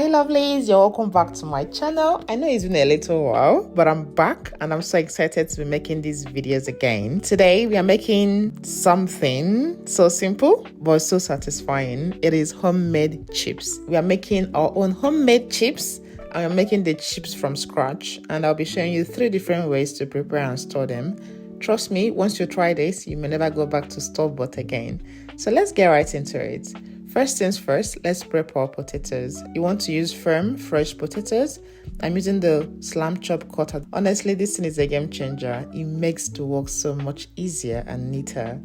Hi lovelies, you're welcome back to my channel. I know it's been a little while, but I'm back and I'm so excited to be making these videos again. Today we are making something so simple but so satisfying. It is homemade chips. We are making our own homemade chips and we're making the chips from scratch, and I'll be showing you 3 different ways to prepare and store them. Trust me, once you try this, you may never go back to store-bought again. So let's get right into it. First things first, let's prep our potatoes. You want to use firm, fresh potatoes. I'm using the slam chop cutter. Honestly, this thing is a game changer. It makes the work so much easier and neater.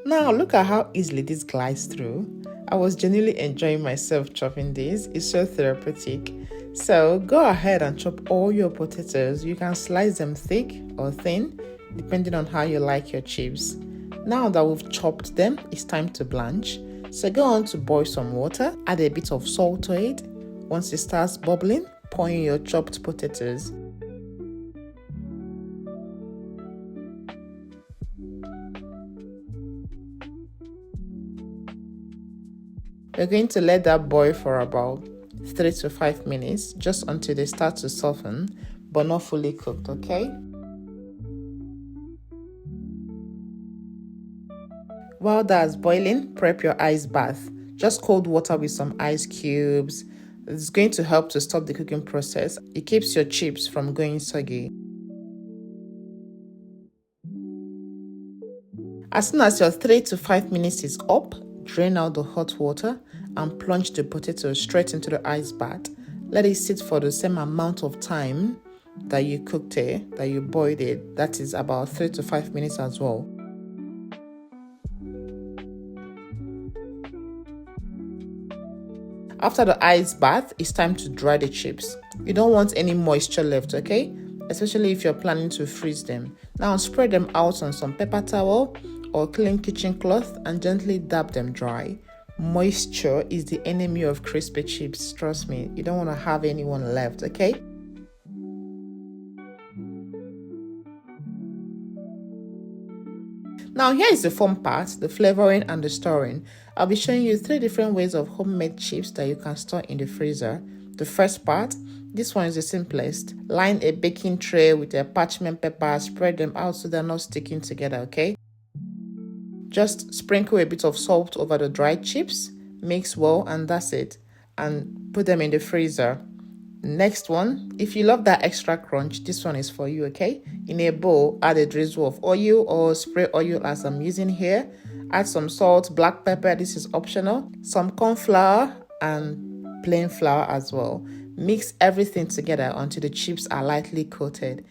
Now look at how easily this glides through. I was genuinely enjoying myself chopping this. It's so therapeutic. So go ahead and chop all your potatoes. You can slice them thick or thin, depending on how you like your chips. Now that we've chopped them, it's time to blanch. So go on to boil some water, add a bit of salt to it. Once it starts bubbling, pour in your chopped potatoes. We're going to let that boil for about 3 to 5 minutes, just until they start to soften, but not fully cooked, okay? While that's boiling, prep your ice bath. Just cold water with some ice cubes. It's going to help to stop the cooking process. It keeps your chips from going soggy. As soon as your 3 to 5 minutes is up, drain out the hot water and plunge the potatoes straight into the ice bath. Let it sit for the same amount of time that you cooked it, that you boiled it. That is about 3 to 5 minutes as well. After the ice bath, it's time to dry the chips. You don't want any moisture left, okay? Especially if you're planning to freeze them. Now spread them out on some paper towel or clean kitchen cloth and gently dab them dry. Moisture is the enemy of crispy chips, trust me. You don't want to have anyone left, okay? Now here is the fun part, the flavoring and the storing. I'll be showing you 3 different ways of homemade chips that you can store in the freezer. The first part, this one is the simplest. Line a baking tray with a parchment paper, spread them out so they're not sticking together, okay? Just sprinkle a bit of salt over the dried chips, mix well, and that's it. And put them in the freezer. Next one, if you love that extra crunch, this one is for you, okay? In a bowl, add a drizzle of oil or spray oil as I'm using here. Add some salt, black pepper, this is optional. Some corn flour and plain flour as well. Mix everything together until the chips are lightly coated.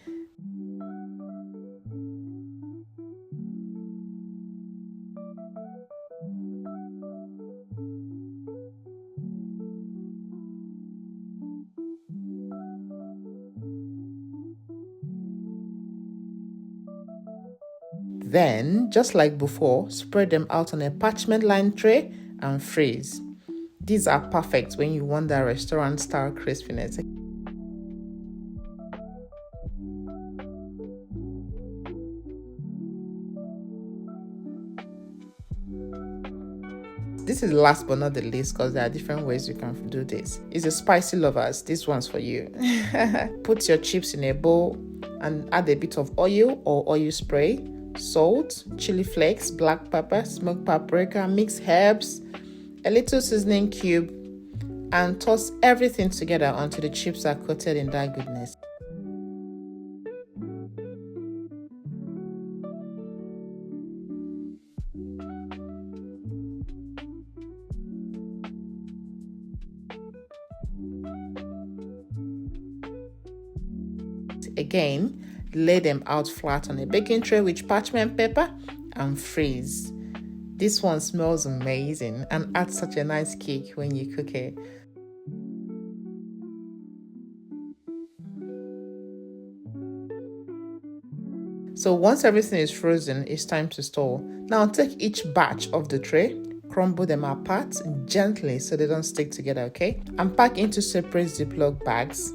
Then, just like before, spread them out on a parchment-lined tray and freeze. These are perfect when you want that restaurant-style crispiness. This is last but not the least because there are different ways you can do this. It's the spicy lovers, this one's for you. Put your chips in a bowl and add a bit of oil or oil spray, salt, chili flakes, black pepper, smoked paprika, mixed herbs, a little seasoning cube, and toss everything together until the chips are coated in that goodness. Again, lay them out flat on a baking tray with parchment paper and freeze. This one smells amazing and adds such a nice kick when you cook it. So once everything is frozen, it's time to store. Now take each batch of the tray, crumble them apart gently so they don't stick together, okay? And pack into separate Ziploc bags.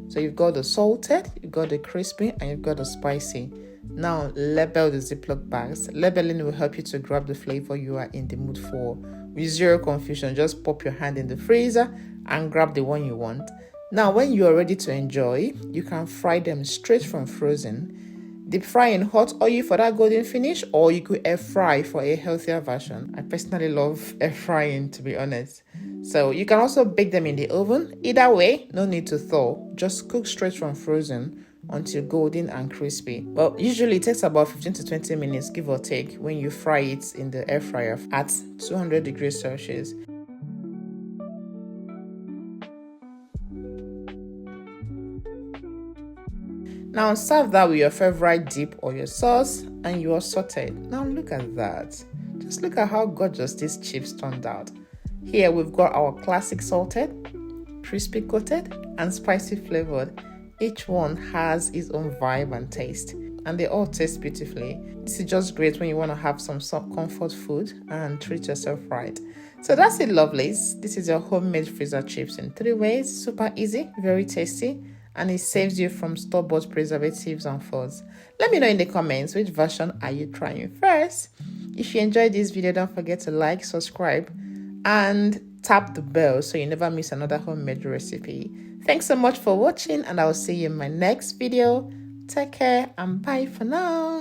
So you've got the salted, you've got the crispy, and you've got the spicy. Now label the Ziploc bags. Labeling will help you to grab the flavor you are in the mood for. With zero confusion, just pop your hand in the freezer and grab the one you want. Now when you are ready to enjoy, you can fry them straight from frozen. Deep fry in hot oil for that golden finish, or you could air fry for a healthier version. I personally love air frying, to be honest. So you can also bake them in the oven. Either way, no need to thaw. Just cook straight from frozen until golden and crispy. Well, usually it takes about 15 to 20 minutes, give or take, when you fry it in the air fryer at 200 degrees Celsius. Now serve that with your favorite dip or your sauce and you are sorted. Now look at that. Just look at how gorgeous these chips turned out. Here we've got our classic salted, crispy coated, and spicy flavored. Each one has its own vibe and taste, and they all taste beautifully. This is just great when you want to have some comfort food and treat yourself right. So that's it, lovelies. This is your homemade freezer chips in 3 ways. Super easy, very tasty, and it saves you from store-bought preservatives and foods. Let me know in the comments which version are you trying first. If you enjoyed this video, don't forget to like, subscribe, and tap the bell so you never miss another homemade recipe. Thanks so much for watching, and I'll see you in my next video. Take care and bye for now.